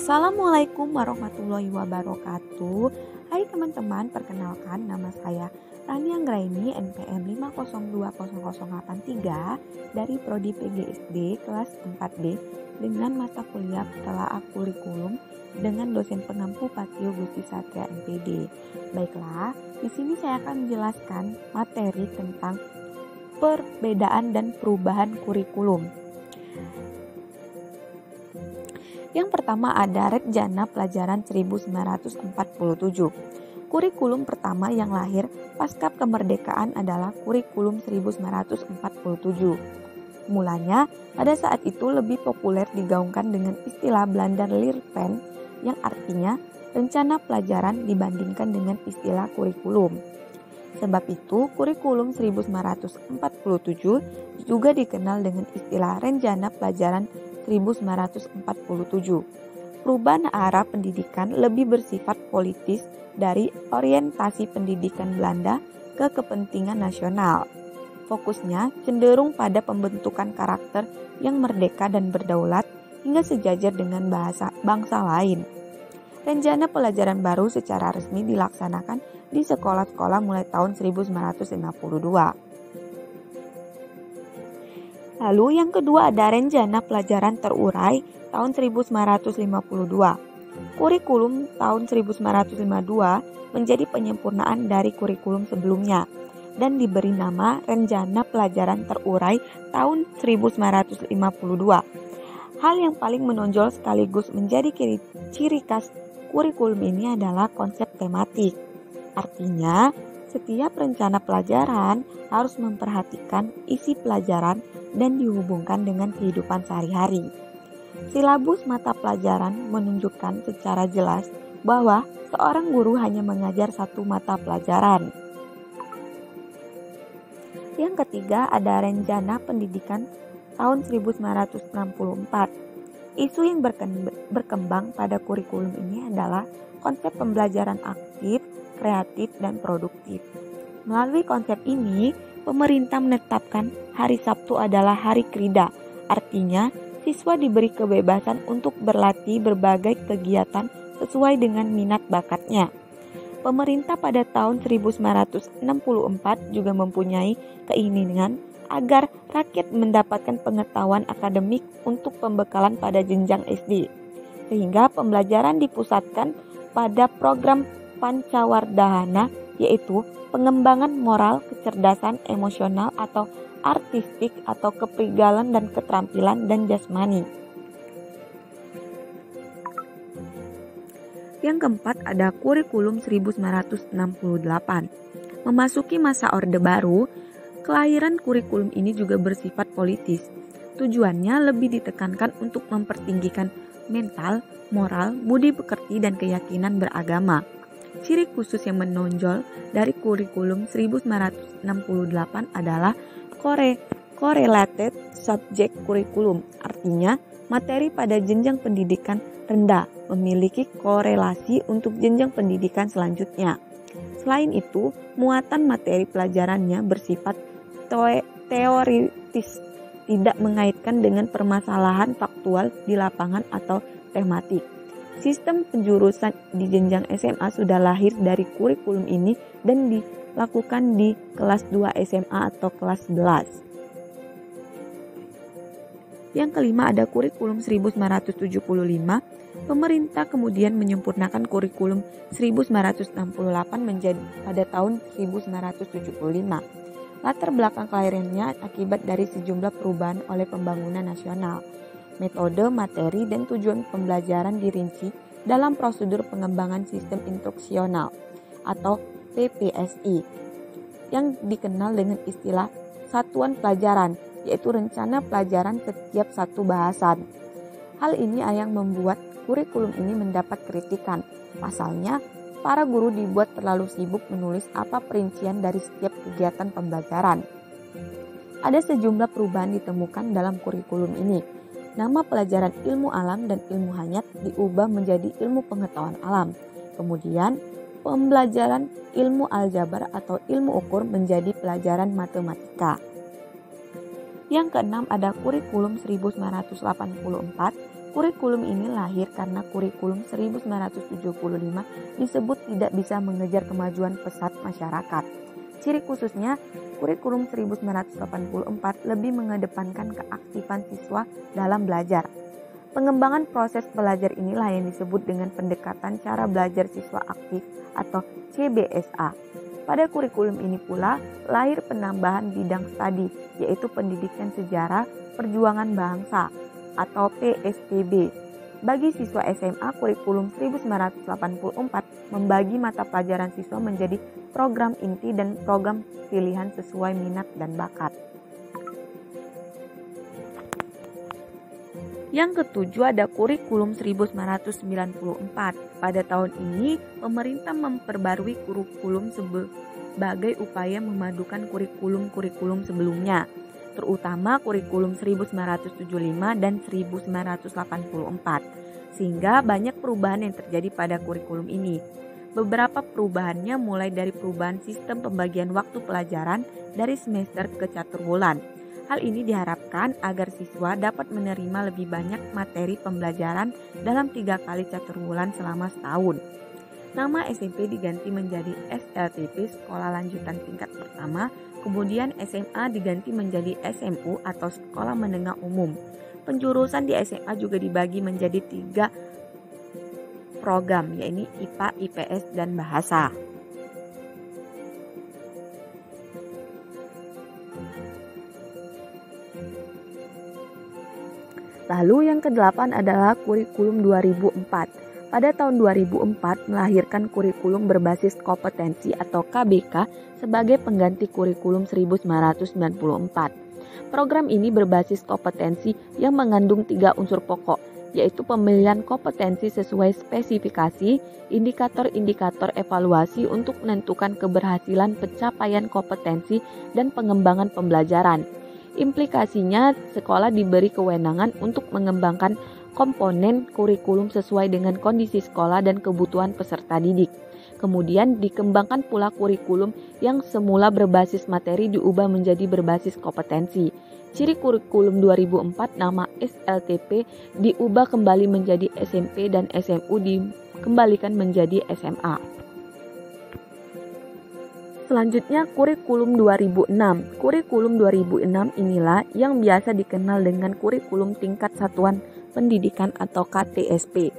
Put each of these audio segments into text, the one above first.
Assalamualaikum warahmatullahi wabarakatuh. Hai teman-teman, perkenalkan nama saya Rani Anggraini, NPM 5020083 dari Prodi PGSD kelas 4D dengan mata kuliah Telaah Kurikulum dengan dosen pengampu Patio Gusti Satria MPD. Baiklah, di sini saya akan menjelaskan materi tentang perbedaan dan perubahan kurikulum. Yang pertama ada Rencana Pelajaran 1947. Kurikulum pertama yang lahir pasca kemerdekaan adalah Kurikulum 1947. Mulanya, pada saat itu lebih populer digaungkan dengan istilah Belanda Leerpen yang artinya rencana pelajaran dibandingkan dengan istilah kurikulum. Sebab itu, Kurikulum 1947 juga dikenal dengan istilah Rencana Pelajaran 1947. Perubahan arah pendidikan lebih bersifat politis dari orientasi pendidikan Belanda ke kepentingan nasional. Fokusnya cenderung pada pembentukan karakter yang merdeka dan berdaulat hingga sejajar dengan bangsa lain. Rencana pelajaran baru secara resmi dilaksanakan di sekolah-sekolah mulai tahun 1952. Lalu yang kedua ada Rencana Pelajaran Terurai tahun 1952. Kurikulum tahun 1952 menjadi penyempurnaan dari kurikulum sebelumnya dan diberi nama Rencana Pelajaran Terurai tahun 1952. Hal yang paling menonjol sekaligus menjadi ciri khas kurikulum ini adalah konsep tematik. Artinya, setiap rencana pelajaran harus memperhatikan isi pelajaran dan dihubungkan dengan kehidupan sehari-hari. Silabus mata pelajaran menunjukkan secara jelas bahwa seorang guru hanya mengajar satu mata pelajaran. Yang ketiga ada Rencana Pendidikan tahun 1964. Isu yang berkembang pada kurikulum ini adalah konsep pembelajaran aktif, kreatif, dan produktif. Melalui konsep ini, pemerintah menetapkan hari Sabtu adalah hari krida. Artinya, siswa diberi kebebasan untuk berlatih berbagai kegiatan sesuai dengan minat bakatnya. Pemerintah pada tahun 1964 juga mempunyai keinginan agar rakyat mendapatkan pengetahuan akademik untuk pembekalan pada jenjang SD. Sehingga pembelajaran dipusatkan pada program Pancawardhana, yaitu pengembangan moral, kecerdasan emosional atau artistik atau kepribadian dan keterampilan dan jasmani. Yang keempat ada Kurikulum 1968. Memasuki masa Orde Baru, kelahiran kurikulum ini juga bersifat politis. Tujuannya lebih ditekankan untuk mempertinggikan mental, moral, budi pekerti dan keyakinan beragama. Ciri khusus yang menonjol dari kurikulum 1968 adalah correlated subject curriculum, artinya materi pada jenjang pendidikan rendah memiliki korelasi untuk jenjang pendidikan selanjutnya. Selain itu, muatan materi pelajarannya bersifat teoritis, tidak mengaitkan dengan permasalahan faktual di lapangan atau tematik. Sistem penjurusan di jenjang SMA sudah lahir dari kurikulum ini dan dilakukan di kelas 2 SMA atau kelas 11. Yang kelima ada Kurikulum 1975. Pemerintah kemudian menyempurnakan Kurikulum 1968 menjadi pada tahun 1975. Latar belakang kelahirannya akibat dari sejumlah perubahan oleh pembangunan nasional. Metode, materi, dan tujuan pembelajaran dirinci dalam prosedur pengembangan sistem instruksional atau PPSI yang dikenal dengan istilah satuan pelajaran, yaitu rencana pelajaran setiap satu bahasan. Hal ini yang membuat kurikulum ini mendapat kritikan. Pasalnya, para guru dibuat terlalu sibuk menulis apa perincian dari setiap kegiatan pembelajaran. Ada sejumlah perubahan ditemukan dalam kurikulum ini. Nama pelajaran ilmu alam dan ilmu hayat diubah menjadi ilmu pengetahuan alam. Kemudian, pembelajaran ilmu aljabar atau ilmu ukur menjadi pelajaran matematika. Yang keenam ada Kurikulum 1984 Kurikulum ini lahir karena kurikulum 1975 disebut tidak bisa mengejar kemajuan pesat masyarakat. Ciri khususnya, kurikulum 1984 lebih mengedepankan keaktifan siswa dalam belajar. Pengembangan proses belajar inilah yang disebut dengan pendekatan cara belajar siswa aktif atau CBSA. Pada kurikulum ini pula lahir penambahan bidang studi, yaitu pendidikan sejarah perjuangan bangsa atau PSPB. Bagi siswa SMA, kurikulum 1984 membagi mata pelajaran siswa menjadi program inti dan program pilihan sesuai minat dan bakat. Yang ketujuh ada kurikulum 1994. Pada tahun ini, pemerintah memperbarui kurikulum sebagai upaya memadukan kurikulum-kurikulum sebelumnya, terutama kurikulum 1975 dan 1984, sehingga banyak perubahan yang terjadi pada kurikulum ini. Beberapa perubahannya mulai dari perubahan sistem pembagian waktu pelajaran dari semester ke caturwulan. Hal ini diharapkan agar siswa dapat menerima lebih banyak materi pembelajaran dalam 3 kali caturwulan selama setahun. Nama SMP diganti menjadi SLTP Sekolah Lanjutan Tingkat Pertama, kemudian SMA diganti menjadi SMU atau Sekolah Menengah Umum. Penjurusan di SMA juga dibagi menjadi 3 program, yaitu IPA, IPS, dan Bahasa. Lalu yang ke-8 adalah kurikulum 2004. Pada tahun 2004 melahirkan kurikulum berbasis kompetensi atau KBK sebagai pengganti kurikulum 1994. Program ini berbasis kompetensi yang mengandung 3 unsur pokok, yaitu pemilihan kompetensi sesuai spesifikasi, indikator-indikator evaluasi untuk menentukan keberhasilan pencapaian kompetensi dan pengembangan pembelajaran. Implikasinya, sekolah diberi kewenangan untuk mengembangkan komponen kurikulum sesuai dengan kondisi sekolah dan kebutuhan peserta didik. Kemudian dikembangkan pula kurikulum yang semula berbasis materi diubah menjadi berbasis kompetensi. Ciri kurikulum 2004 nama SLTP diubah kembali menjadi SMP dan SMU dikembalikan menjadi SMA. Selanjutnya kurikulum 2006. Kurikulum 2006 inilah yang biasa dikenal dengan kurikulum tingkat satuan pendidikan atau KTSP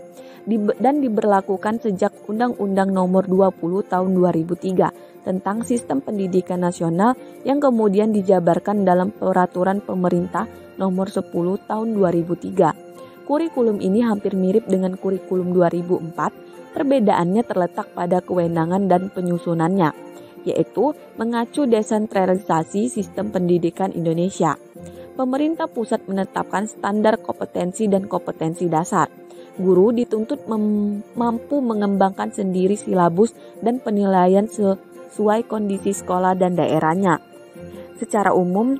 dan diberlakukan sejak Undang-Undang Nomor 20 Tahun 2003 tentang Sistem Pendidikan Nasional yang kemudian dijabarkan dalam Peraturan Pemerintah Nomor 10 Tahun 2003. Kurikulum ini hampir mirip dengan kurikulum 2004, perbedaannya terletak pada kewenangan dan penyusunannya, yaitu mengacu desentralisasi sistem pendidikan Indonesia. Pemerintah pusat menetapkan standar kompetensi dan kompetensi dasar. Guru dituntut mampu mengembangkan sendiri silabus dan penilaian sesuai kondisi sekolah dan daerahnya. Secara umum,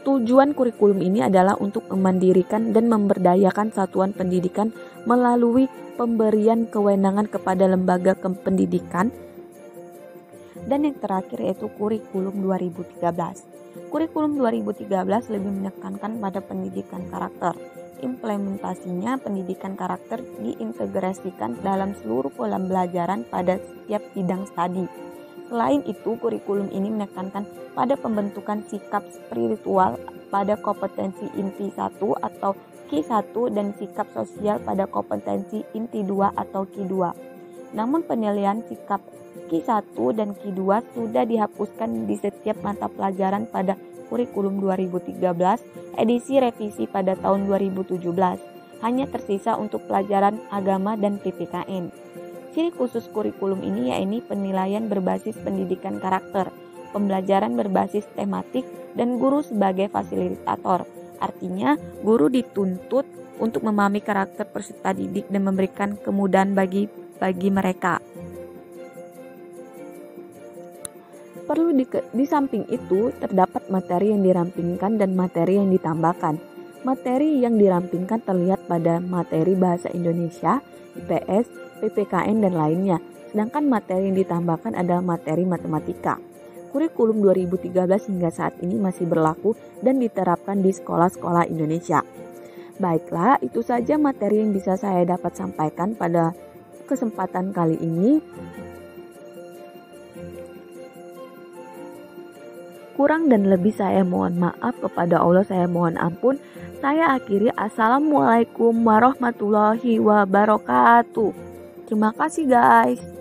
tujuan kurikulum ini adalah untuk memandirikan dan memberdayakan satuan pendidikan melalui pemberian kewenangan kepada lembaga pendidikan. Dan yang terakhir yaitu kurikulum 2013. Kurikulum 2013 lebih menekankan pada pendidikan karakter. Implementasinya pendidikan karakter diintegrasikan dalam seluruh pola pembelajaran pada setiap bidang studi. Selain itu, kurikulum ini menekankan pada pembentukan sikap spiritual pada kompetensi inti 1 atau Q1 dan sikap sosial pada kompetensi inti 2 atau Q2. Namun penilaian sikap Q1 dan Q2 sudah dihapuskan di setiap mata pelajaran pada kurikulum 2013, edisi revisi pada tahun 2017. Hanya tersisa untuk pelajaran agama dan PPKN. Ciri khusus kurikulum ini yaitu penilaian berbasis pendidikan karakter, pembelajaran berbasis tematik, dan guru sebagai fasilitator. Artinya, guru dituntut untuk memahami karakter peserta didik dan memberikan kemudahan bagi mereka. Perlu di samping itu, terdapat materi yang dirampingkan dan materi yang ditambahkan. Materi yang dirampingkan terlihat pada materi Bahasa Indonesia, IPS, PPKN, dan lainnya. Sedangkan materi yang ditambahkan adalah materi matematika. Kurikulum 2013 hingga saat ini masih berlaku dan diterapkan di sekolah-sekolah Indonesia. Baiklah, itu saja materi yang bisa saya dapat sampaikan pada kesempatan kali ini. Kurang dan lebih saya mohon maaf, kepada Allah saya mohon ampun. Saya akhiri, assalamualaikum warahmatullahi wabarakatuh. Terima kasih guys.